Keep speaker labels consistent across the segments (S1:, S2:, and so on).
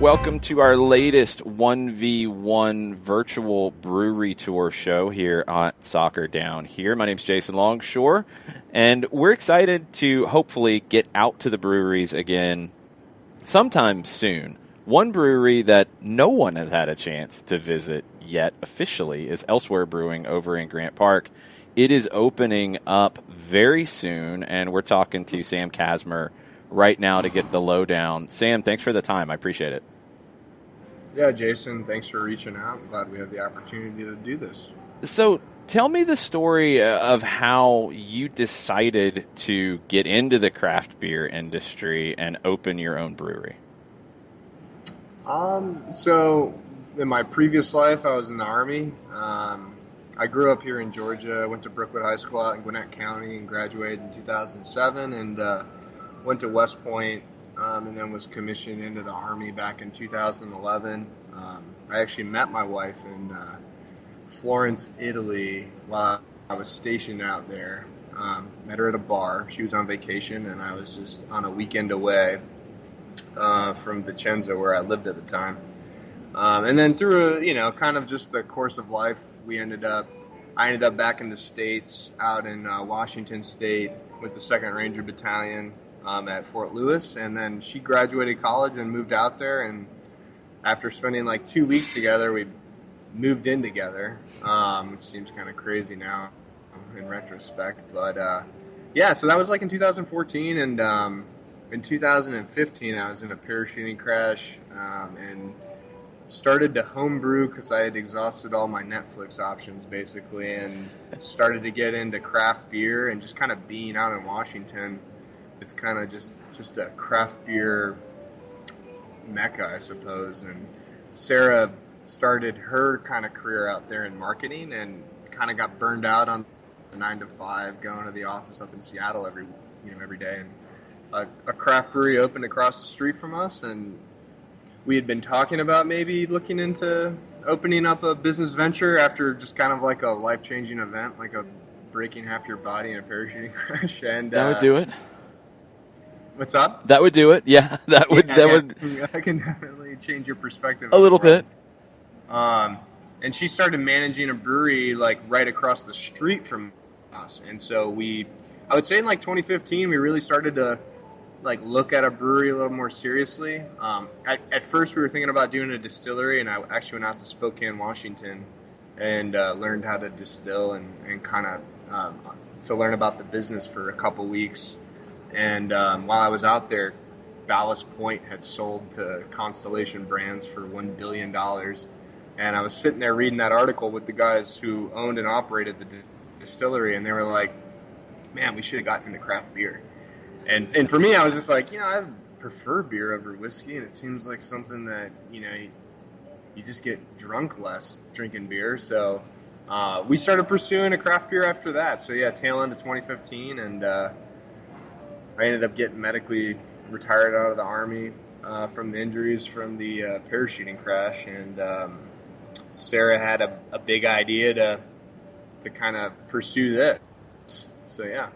S1: Welcome to our latest 1v1 Virtual Brewery Tour show here at Soccer Down Here. My name's Jason Longshore, and we're excited to hopefully get out to the breweries again sometime soon. One brewery that no one has had a chance to visit yet officially is Elsewhere Brewing over in Grant Park. It is opening up very soon, and we're talking to Sam Kasmer right now to get the lowdown. Sam, thanks for the time. I appreciate it.
S2: Yeah, Jason, thanks for reaching out. I'm glad we have the opportunity to do this.
S1: So tell me the story of how you decided to get into the craft beer industry and open your own brewery.
S2: So in my previous life, I was in the Army. I grew up here in Georgia, went to Brookwood High School out in Gwinnett County and graduated in 2007 and went to West Point. And then was commissioned into the Army back in 2011. I actually met my wife in Florence, Italy, while I was stationed out there. Met her at a bar. She was on vacation, and I was just on a weekend away from Vicenza, where I lived at the time. And then through kind of just the course of life, I ended up back in the States, out in Washington State with the 2nd Ranger Battalion. At Fort Lewis, and then she graduated college and moved out there, and after spending like 2 weeks together, we moved in together, which seems kind of crazy now in retrospect, but so that was like in 2014, and in 2015 I was in a parachuting crash and started to homebrew because I had exhausted all my Netflix options basically, and started to get into craft beer, and just kind of being out in Washington, it's kind of just a craft beer mecca, I suppose. And Sarah started her kind of career out there in marketing and kind of got burned out on the 9 to 5, going to the office up in Seattle every day. And a craft brewery opened across the street from us, and we had been talking about maybe looking into opening up a business venture after just kind of like a life-changing event, like a breaking half your body in a parachuting crash. And
S1: that would do it.
S2: What's up?
S1: That would do it. Yeah, that would.
S2: I can definitely change your perspective
S1: a little bit.
S2: And she started managing a brewery like right across the street from us, and so I would say in like 2015, we really started to like look at a brewery a little more seriously. At first, we were thinking about doing a distillery, and I actually went out to Spokane, Washington, and learned how to distill and kind of to learn about the business for a couple weeks. And while I was out there, Ballast Point had sold to Constellation Brands for $1 billion. And I was sitting there reading that article with the guys who owned and operated the distillery, and they were like, man, we should have gotten into craft beer. And for me, I was just like, I prefer beer over whiskey, and it seems like something that, you just get drunk less drinking beer. So we started pursuing a craft beer after that. So, tail end of 2015, and I ended up getting medically retired out of the Army from the injuries from the parachuting crash, and Sarah had a big idea to kind of pursue this. So, yeah.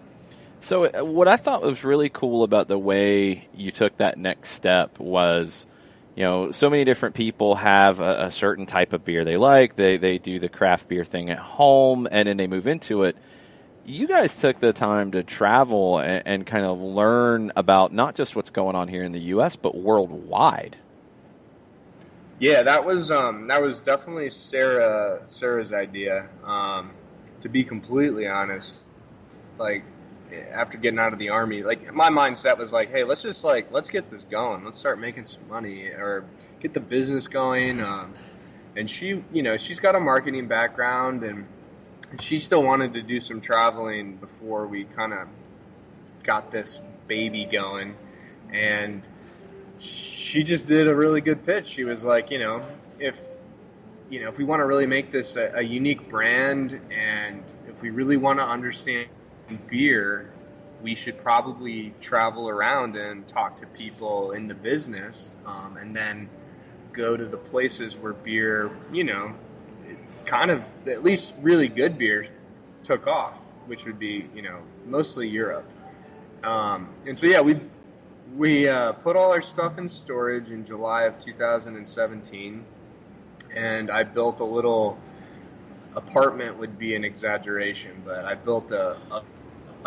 S1: So what I thought was really cool about the way you took that next step was, so many different people have a certain type of beer they like. They do the craft beer thing at home, and then they move into it. You guys took the time to travel and kind of learn about not just what's going on here in the U.S., but worldwide.
S2: Yeah, that was definitely Sarah's idea. To be completely honest, like after getting out of the Army, like my mindset was like, hey, let's get this going. Let's start making some money or get the business going. And she's got a marketing background, and she still wanted to do some traveling before we kind of got this baby going. And she just did a really good pitch. She was like, if we want to really make this a unique brand, and if we really want to understand beer, we should probably travel around and talk to people in the business, and then go to the places where beer, kind of at least really good beer took off, which would be, mostly Europe. And so, yeah, We put all our stuff in storage in July of 2017, and I built a little apartment would be an exaggeration, but I built a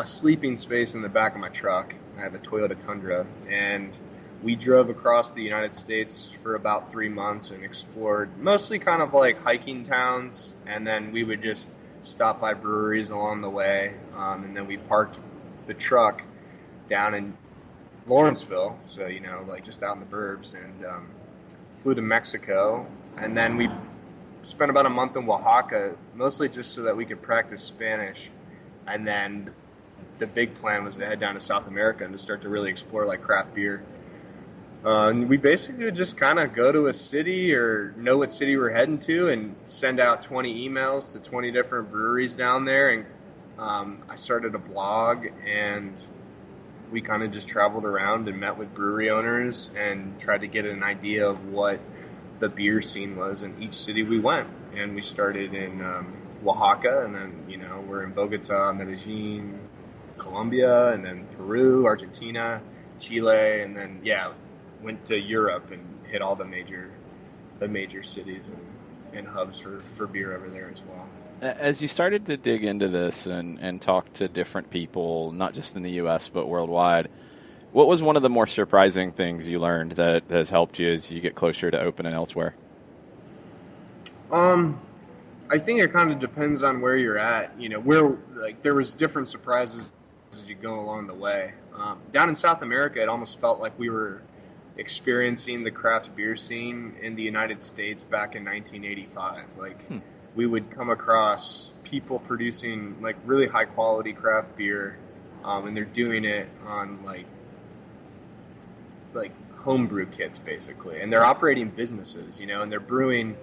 S2: sleeping space in the back of my truck. I have a Toyota Tundra, and we drove across the United States for about 3 months and explored mostly kind of like hiking towns, and then we would just stop by breweries along the way, and then we parked the truck down in Lawrenceville, so like just out in the burbs, and flew to Mexico, and then we spent about a month in Oaxaca, mostly just so that we could practice Spanish, and then the big plan was to head down to South America and to start to really explore like craft beer. And we basically would just kind of go to a city or know what city we're heading to and send out 20 emails to 20 different breweries down there. And I started a blog, and we kind of just traveled around and met with brewery owners and tried to get an idea of what the beer scene was in each city we went. And we started in Oaxaca, and then, we're in Bogota, Medellin, Colombia, and then Peru, Argentina, Chile, and then, went to Europe and hit all the major cities and hubs for beer over there as well.
S1: As you started to dig into this and talk to different people, not just in the U.S. but worldwide, what was one of the more surprising things you learned that has helped you as you get closer to opening Elsewhere?
S2: I think it kind of depends on where you're at. There was different surprises as you go along the way. Down in South America, it almost felt like we were experiencing the craft beer scene in the United States back in 1985. We would come across people producing like really high quality craft beer, and they're doing it on like homebrew kits basically, and they're operating businesses, and they're brewing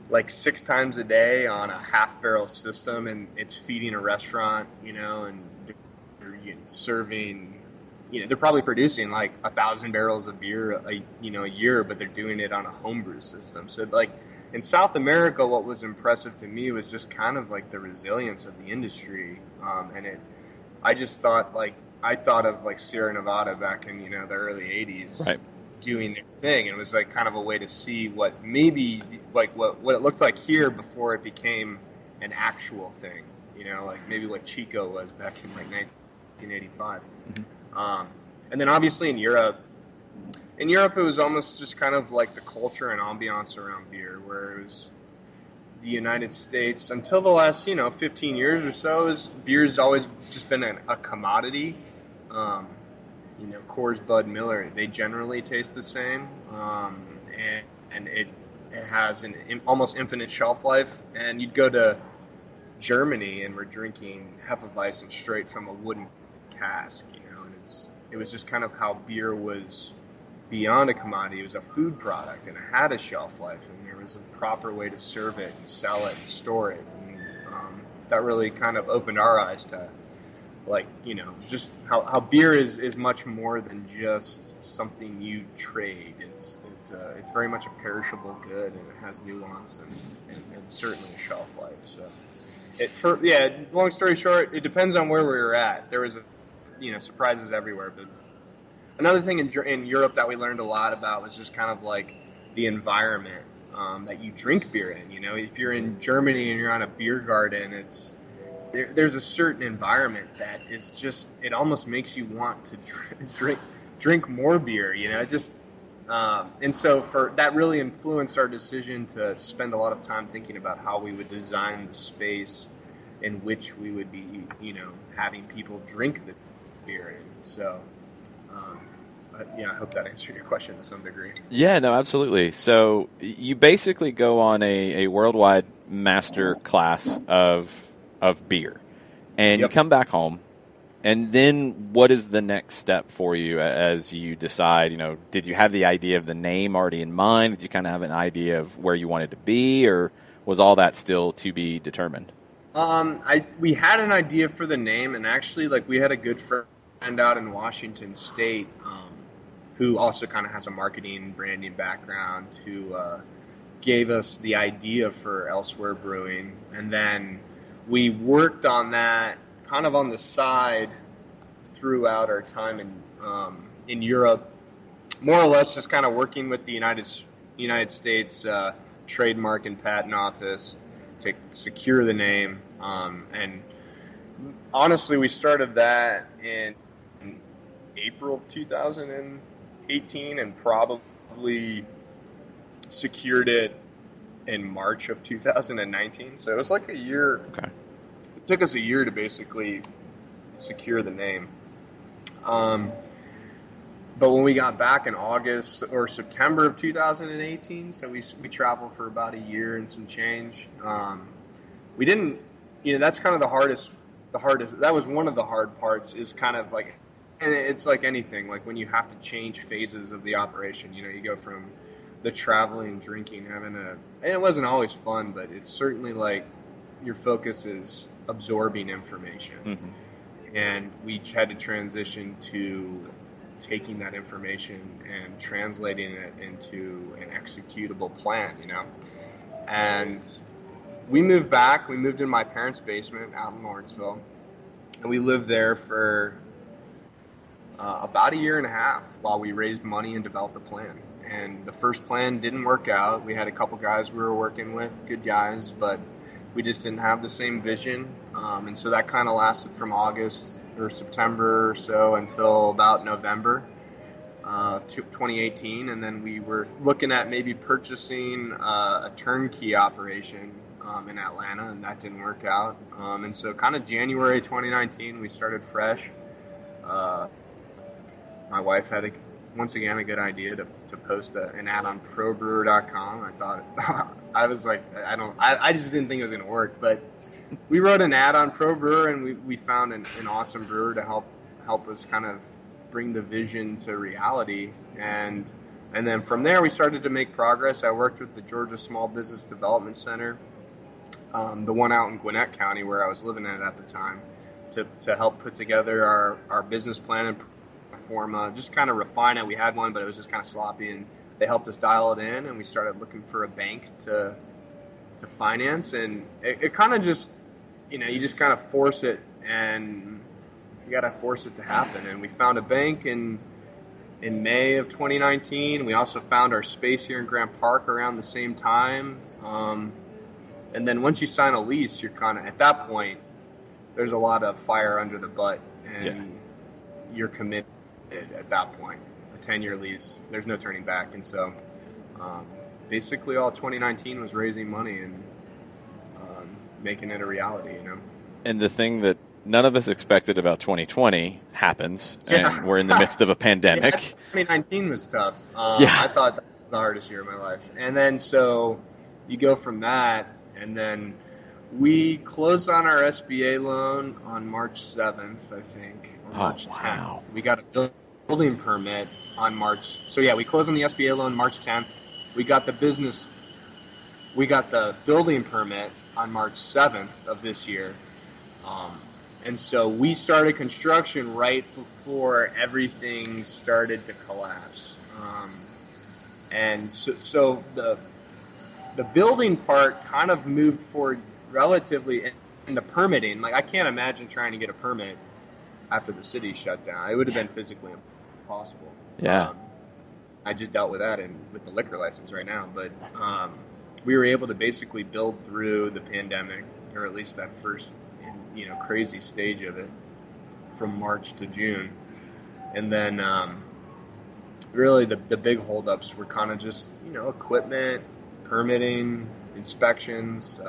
S2: like 6 times a day on a half barrel system, and it's feeding a restaurant, and they're serving. They're probably producing like 1,000 barrels of beer a year, but they're doing it on a homebrew system. So like in South America, what was impressive to me was just kind of like the resilience of the industry. I thought of like Sierra Nevada back in, the early 80s,
S1: right,
S2: doing their thing. And it was like kind of a way to see what maybe like what it looked like here before it became an actual thing, like maybe what Chico was back in like 1985. Mm-hmm. And then obviously in Europe, it was almost just kind of like the culture and ambiance around beer, where it was the United States until the last, 15 years or so, beer's always just been a commodity. Coors, Bud, Miller, they generally taste the same. And it has an almost infinite shelf life. And you'd go to Germany and we're drinking Hefeweizen straight from a wooden cask, and it was just kind of how beer was beyond a commodity. It was a food product, and it had a shelf life, and there was a proper way to serve it and sell it and store it. And that really kind of opened our eyes to, just how beer is much more than just something you trade. It's very much a perishable good, and it has nuance and certainly a shelf life. So, long story short, it depends on where we were at. There was surprises everywhere. But another thing in Europe that we learned a lot about was just kind of like the environment that you drink beer in. If you're in Germany and you're on a beer garden, there's a certain environment that is just, it almost makes you want to drink more beer. And so for that really influenced our decision to spend a lot of time thinking about how we would design the space in which we would be, having people drink the beer in. So, I hope that answered your question to some degree.
S1: Yeah, no, absolutely. So you basically go on a worldwide master class of beer, and
S2: Yep.
S1: You come back home, and then what is the next step for you as you decide, did you have the idea of the name already in mind? Did you kind of have an idea of where you wanted to be, or was all that still to be determined?
S2: We had an idea for the name, and actually, we had a good friend out in Washington State, who also kind of has a marketing branding background, who gave us the idea for Elsewhere Brewing, and then we worked on that kind of on the side throughout our time in Europe, more or less just kind of working with the United States Trademark and Patent Office to secure the name. And honestly, we started that in April of 2018 and probably secured it in March of 2019. So it was like a year.
S1: Okay.
S2: It took us a year to basically secure the name. But when we got back in August or September of 2018, so we traveled for about a year and some change. We didn't, that's kind of the hardest, that was one of the hard parts, is kind of like, and it's like anything, like when you have to change phases of the operation, you go from the traveling, drinking, and it wasn't always fun, but it's certainly like your focus is absorbing information. Mm-hmm. And we had to transition to taking that information and translating it into an executable plan, And we moved back. We moved in my parents' basement out in Lawrenceville, and we lived there for about a year and a half while we raised money and developed a plan. And the first plan didn't work out. We had a couple guys we were working with, good guys, but we just didn't have the same vision. And so that kind of lasted from August or September or so until about November of 2018. And then we were looking at maybe purchasing a turnkey operation in Atlanta, and that didn't work out. And so kind of January 2019, we started fresh. My wife had once again a good idea to post an ad on probrewer.com. I thought I was like, I just didn't think it was going to work, but we wrote an ad on ProBrewer, and we found an awesome brewer to help us kind of bring the vision to reality. And then from there we started to make progress. I worked with the Georgia Small Business Development Center, the one out in Gwinnett County where I was living at the time, to help put together our business plan and form, just kind of refine it. We had one, but it was just kind of sloppy, and they helped us dial it in, and we started looking for a bank to finance, and it kind of just, you just kind of force it, and you got to force it to happen. And we found a bank in May of 2019. We also found our space here in Grant Park around the same time. And then once you sign a lease, you're kind of, at that point, there's a lot of fire under the butt, and you're committed at that point. A 10-year lease, there's no turning back. And so basically all 2019 was raising money and making it a reality,
S1: And the thing that none of us expected about 2020 happens, and we're in the midst of a pandemic.
S2: 2019 was tough. I thought that was the hardest year of my life. And then so you go from that, and then we closed on our SBA loan on March 7th, I think, or March 10th. Wow. We got a building permit on March. So we closed on the SBA loan March 10th. We got the building permit on March 7th of this year. And so we started construction right before everything started to collapse. And so the building part kind of moved forward relatively in the permitting. Like, I can't imagine trying to get a permit after the city shut down. It would have been physically impossible.
S1: Yeah.
S2: I just dealt with that with the liquor license right now. But we were able to basically build through the pandemic, or at least that first crazy stage of it, from March to June. And then really the big holdups were kind of just equipment, permitting, inspections,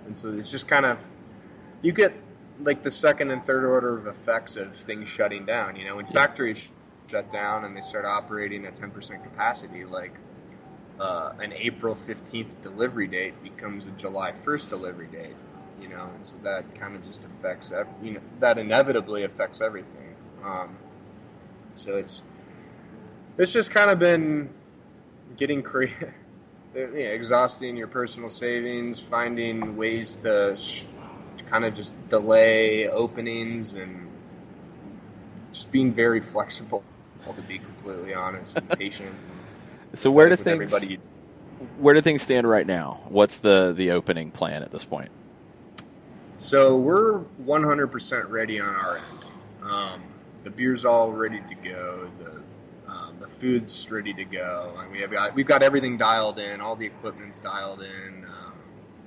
S2: and so it's just kind of, you get like the second and third order of effects of things shutting down. When factories shut down and they start operating at 10% capacity, like an April 15th delivery date becomes a July 1st delivery date. And so that kind of just affects, that inevitably affects everything. So it's just kind of been getting exhausting your personal savings, finding ways to kind of just delay openings, and just being very flexible, to be completely honest, and patient.
S1: So where do things stand right now? What's the opening plan at this point? So
S2: we're 100% ready on our end. The beer's all ready to go. The food's ready to go. And we've got everything dialed in. All the equipment's dialed in.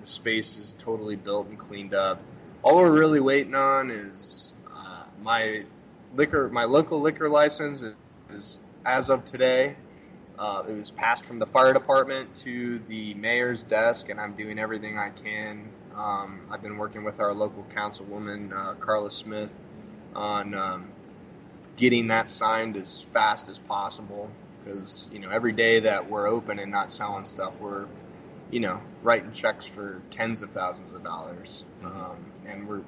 S2: The space is totally built and cleaned up. All we're really waiting on is my local liquor license is as of today. It was passed from the fire department to the mayor's desk, and I'm doing everything I can. I've been working with our local councilwoman, Carla Smith, on getting that signed as fast as possible, because every day that we're open and not selling stuff, we're writing checks for tens of thousands of dollars, and we're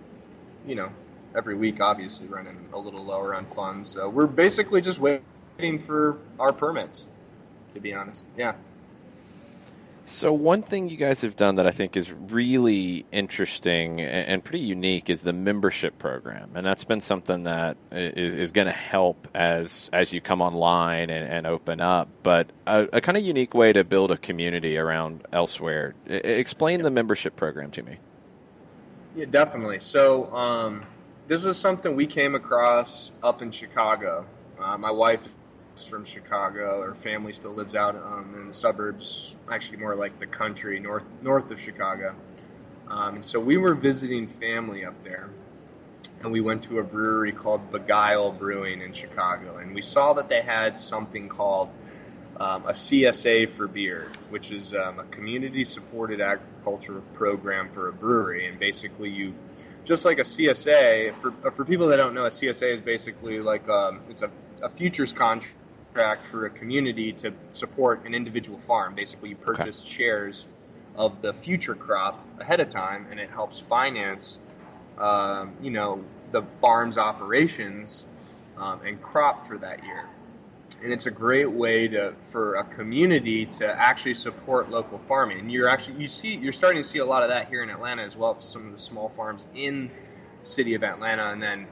S2: every week obviously running a little lower on funds, so we're basically just waiting for our permits, to be honest. Yeah.
S1: So one thing you guys have done that I think is really interesting and pretty unique is the membership program. And that's been something that is going to help as you come online and open up. But a kind of unique way to build a community around Elsewhere. Explain the membership program to me.
S2: Yeah, definitely. So this was something we came across up in Chicago. My wife from Chicago. Her family still lives out in the suburbs, actually more like the country, north of Chicago. And so we were visiting family up there, and we went to a brewery called Beguile Brewing in Chicago, and we saw that they had something called a CSA for beer, which is a community-supported agriculture program for a brewery. And basically, you just like a CSA, for people that don't know, a CSA is basically like it's a futures contract for a community to support an individual farm. Basically, you purchase shares of the future crop ahead of time, and it helps finance, the farm's operations and crop for that year. And it's a great way for a community to actually support local farming. And you're starting to see a lot of that here in Atlanta as well, for some of the small farms in the city of Atlanta. And then,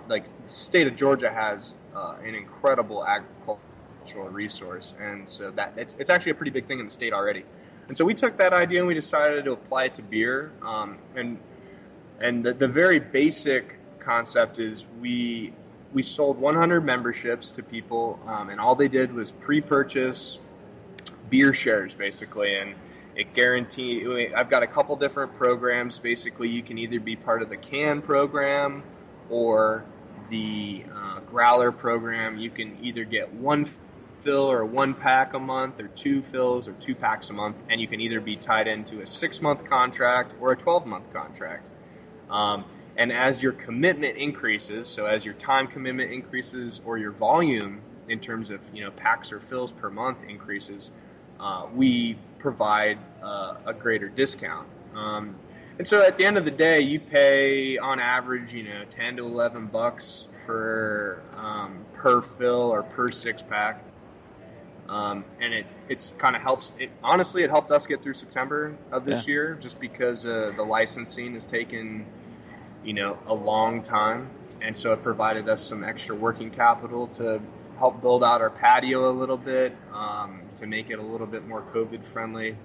S2: like, the state of Georgia has an incredible agricultural resource, and so that it's actually a pretty big thing in the state already. And so we took that idea and we decided to apply it to beer. And the very basic concept is we sold 100 memberships to people, and all they did was pre-purchase beer shares, basically. And it guaranteed. I've got a couple different programs. Basically, you can either be part of the can program or the growler program. You can either get one fill or one pack a month, or two fills or 2 packs a month, and you can either be tied into a 6-month contract or a 12-month contract. And as your commitment increases, so as your time commitment increases or your volume in terms of packs or fills per month increases, we provide a greater discount. And so at the end of the day, you pay on average, $10 to $11 for per fill or per 6-pack. And it's kind of helps. Honestly, it helped us get through September of this year, just because the licensing has taken, a long time. And so it provided us some extra working capital to help build out our patio a little bit, to make it a little bit more COVID friendly.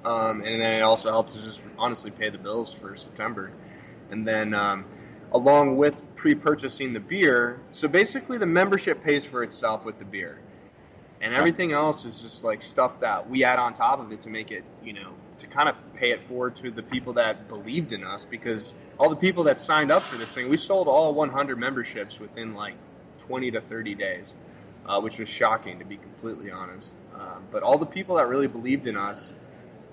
S2: And then it also helps us just honestly pay the bills for September. And then along with pre-purchasing the beer, so basically the membership pays for itself with the beer. And everything else is just like stuff that we add on top of it to make it, to kind of pay it forward to the people that believed in us, because all the people that signed up for this thing, we sold all 100 memberships within like 20 to 30 days, which was shocking, to be completely honest. But all the people that really believed in us,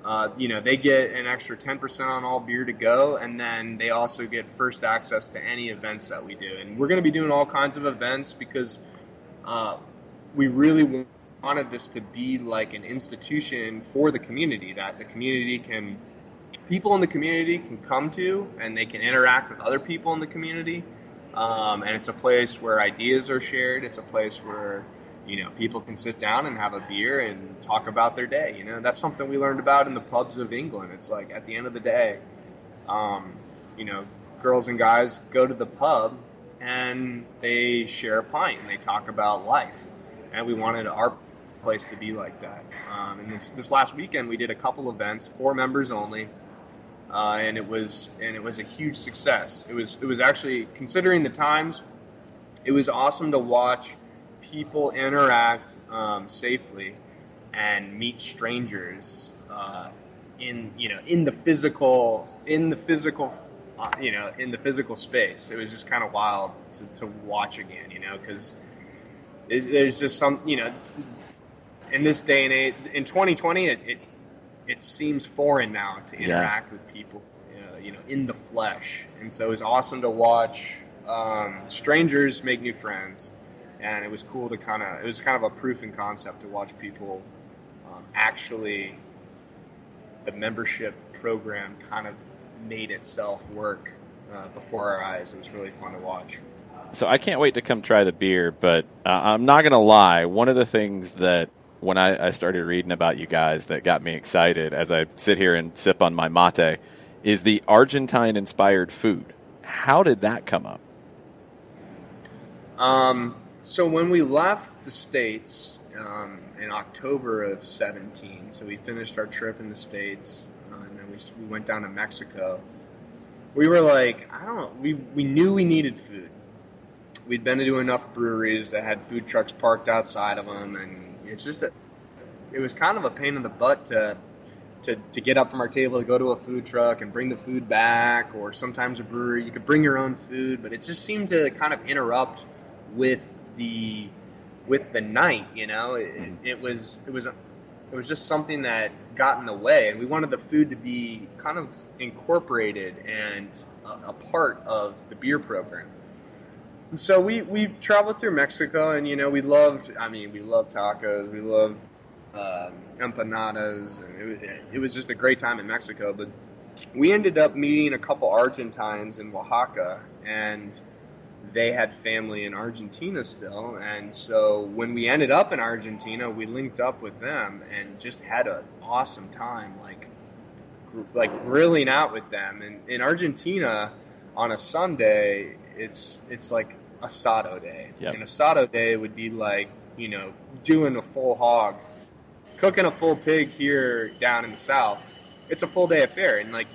S2: they get an extra 10% on all beer to go, and then they also get first access to any events that we do. And we're going to be doing all kinds of events because we really wanted this to be like an institution for the community, that people in the community can come to, and they can interact with other people in the community. And it's a place where ideas are shared. It's a place where, people can sit down and have a beer and talk about their day. That's something we learned about in the pubs of England. It's like, at the end of the day, girls and guys go to the pub and they share a pint and they talk about life. And we wanted our place to be like that. And this last weekend we did a couple events, 4 members only, and it was a huge success. It was actually, considering the times, it was awesome to watch people interact safely and meet strangers in the physical space. It was just kind of wild to watch again, because there's just some, in this day and age, in 2020, it seems foreign now to interact with people, in the flesh. And so it was awesome to watch strangers make new friends, and it was cool to it was kind of a proof in concept to watch people actually, the membership program kind of made itself work before our eyes. It was really fun to watch.
S1: So I can't wait to come try the beer, but I'm not going to lie. One of the things that when I started reading about you guys that got me excited as I sit here and sip on my mate is the Argentine-inspired food. How did that come up?
S2: So when we left the States in October of 17, so we finished our trip in the States, and then we went down to Mexico. We were like, I don't know, we knew we needed food. We'd been to enough breweries that had food trucks parked outside of them, and it's just that it was kind of a pain in the butt to get up from our table to go to a food truck and bring the food back, or sometimes a brewery you could bring your own food, but it just seemed to kind of interrupt with the night. It was just something that got in the way, and we wanted the food to be kind of incorporated and a part of the beer program. And so we traveled through Mexico, and we loved tacos, we loved empanadas, and it was just a great time in Mexico. But we ended up meeting a couple Argentines in Oaxaca, and they had family in Argentina still. And so when we ended up in Argentina, we linked up with them and just had an awesome time, like grilling out with them. And in Argentina, on a Sunday, it's like asado day.
S1: Yep.
S2: And asado day would be like, doing a full hog. Cooking a full pig here down in the South, it's a full day affair. And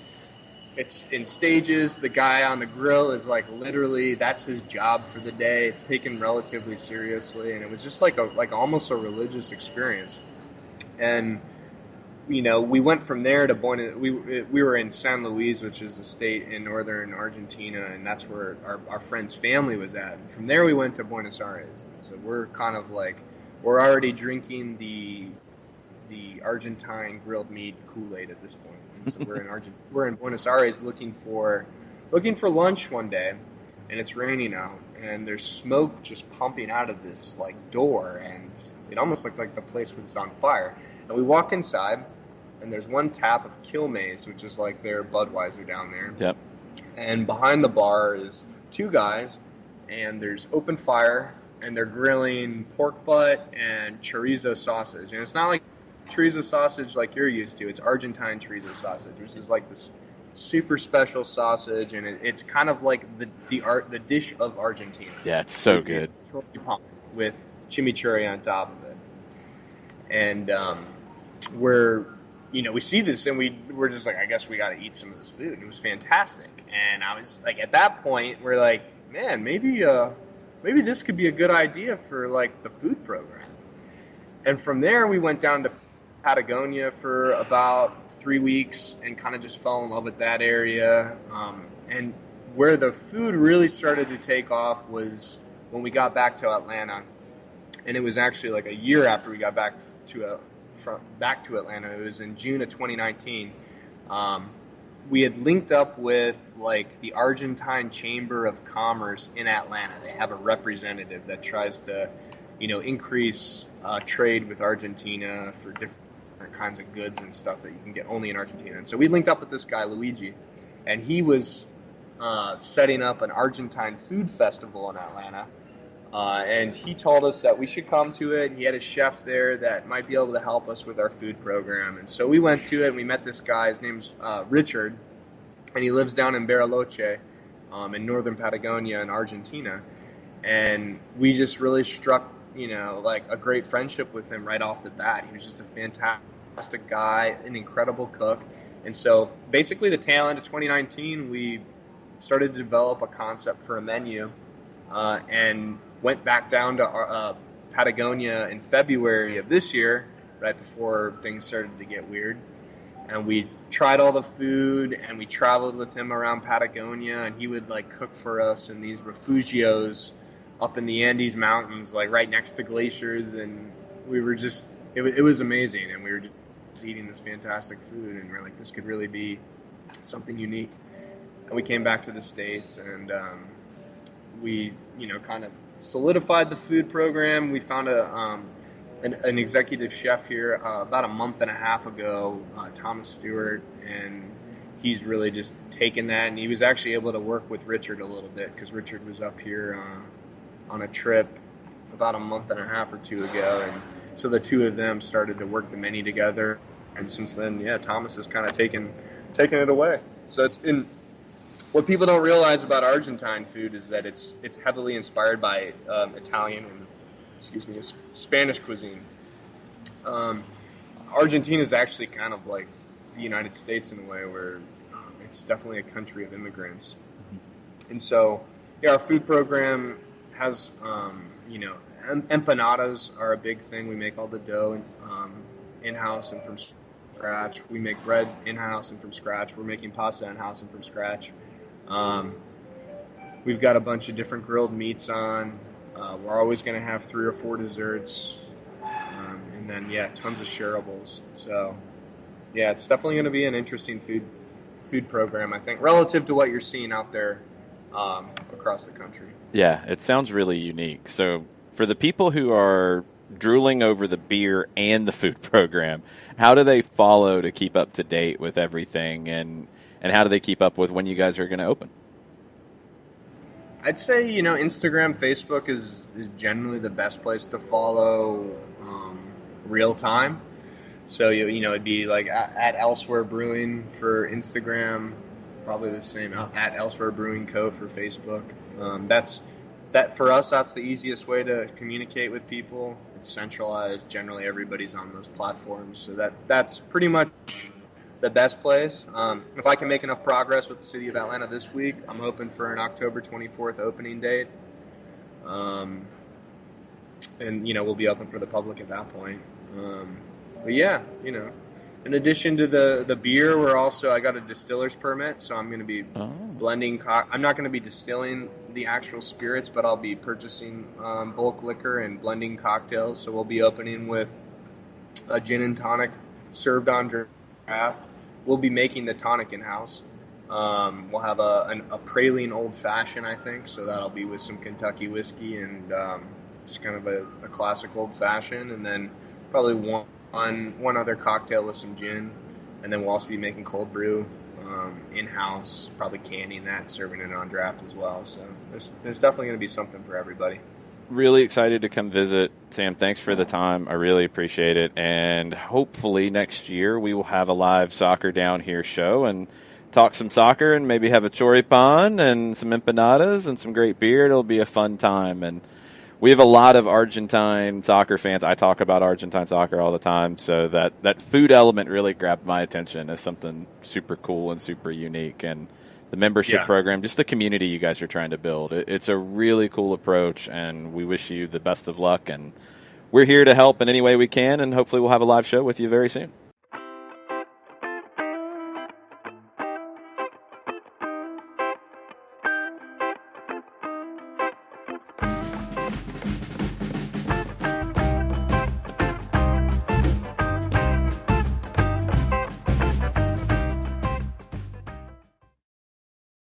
S2: it's in stages. The guy on the grill is literally, that's his job for the day. It's taken relatively seriously, and it was just like almost a religious experience. And we went from there to we were in San Luis, which is a state in northern Argentina, and that's where our friend's family was at. And from there we went to Buenos Aires. And so we're kind of we're already drinking the Argentine grilled meat Kool-Aid at this point. And so we're in Buenos Aires looking for lunch one day, and it's raining out, and there's smoke just pumping out of this door, and it almost looked like the place was on fire. And we walk inside, and there's one tap of Quilmes, which is their Budweiser down there.
S1: Yep.
S2: And behind the bar is two guys, and there's open fire, and they're grilling pork butt and chorizo sausage. And it's not like chorizo sausage like you're used to. It's Argentine chorizo sausage, which is this super special sausage, and it's kind of like the dish of Argentina.
S1: Yeah, it's so good.
S2: With chimichurri on top of it. And we see this, and we're just I guess we got to eat some of this food. And it was fantastic. And I was at that point, we're man, maybe this could be a good idea for the food program. And from there, we went down to Patagonia for about 3 weeks and kind of just fell in love with that area. And where the food really started to take off was when we got back to Atlanta. And it was actually a year after we got back to Atlanta. It was in June of 2019. We had linked up with the Argentine Chamber of Commerce in Atlanta. They have a representative that tries to, increase trade with Argentina for different kinds of goods and stuff that you can get only in Argentina. And so we linked up with this guy, Luigi, and he was setting up an Argentine food festival in Atlanta. And he told us that we should come to it. He had a chef there that might be able to help us with our food program. And so we went to it, and we met this guy. His name's Richard, and he lives down in Bariloche in northern Patagonia in Argentina. And we just really struck, a great friendship with him right off the bat. He was just a fantastic guy, an incredible cook. And so basically the tail end of 2019, we started to develop a concept for a menu and went back down to Patagonia in February of this year, right before things started to get weird. And we tried all the food, and we traveled with him around Patagonia, and he would like cook for us in these refugios up in the Andes Mountains, like right next to glaciers, and we were just, it was amazing, and we were just eating this fantastic food, and we're like, this could really be something unique. And we came back to the States, and we, kind of solidified the food program. We found an executive chef here about a month and a half ago, Thomas Stewart, and he's really just taken that, and he was actually able to work with Richard a little bit, because Richard was up here on a trip about a month and a half or two ago, and so the two of them started to work the menu together, and since then, Thomas has kind of taken it away. So it's in what people don't realize about Argentine food is that it's heavily inspired by Italian and Spanish cuisine. Argentina is actually kind of like the United States in a way, where it's definitely a country of immigrants. And so, our food program has, empanadas are a big thing. We make all the dough in-house and from scratch. We make bread in-house and from scratch. We're making pasta in-house and from scratch. We've got a bunch of different grilled meats on. We're always going to have 3 or 4 desserts, and then tons of shareables. So it's definitely going to be an interesting food program, I think, relative to what you're seeing out there across the country. Yeah,
S1: it sounds really unique. So for the people who are drooling over the beer and the food program, how do they follow to keep up to date with everything, and how do they keep up with when you guys are going to open?
S2: I'd say, Instagram, Facebook is generally the best place to follow real time. So, it'd be like at Elsewhere Brewing for Instagram, probably the same at Elsewhere Brewing Co. for Facebook. That for us, that's the easiest way to communicate with people. It's centralized. Generally, everybody's on those platforms. So that's pretty much the best place. If I can make enough progress with the city of Atlanta this week, I'm hoping for an October 24th opening date. And, we'll be open for the public at that point. But in addition to the beer, I got a distiller's permit, so I'm going to be blending. I'm not going to be distilling the actual spirits, but I'll be purchasing bulk liquor and blending cocktails. So we'll be opening with a gin and tonic served on draft. We'll be making the tonic in-house. We'll have a praline old-fashioned, I think, so that'll be with some Kentucky whiskey and just kind of a classic old-fashioned, and then probably one other cocktail with some gin, and then we'll also be making cold brew in-house, probably canning that, serving it on draft as well. So there's definitely going to be something for everybody.
S1: Really excited to come visit. Sam, thanks for the time. I really appreciate it. And hopefully next year we will have a live Soccer Down Here show and talk some soccer and maybe have a choripan and some empanadas and some great beer. It'll be a fun time. And we have a lot of Argentine soccer fans. I talk about Argentine soccer all the time. So that food element really grabbed my attention as something super cool and super unique. And the membership program, just the community you guys are trying to build. It's a really cool approach, and we wish you the best of luck. And we're here to help in any way we can, and hopefully we'll have a live show with you very soon.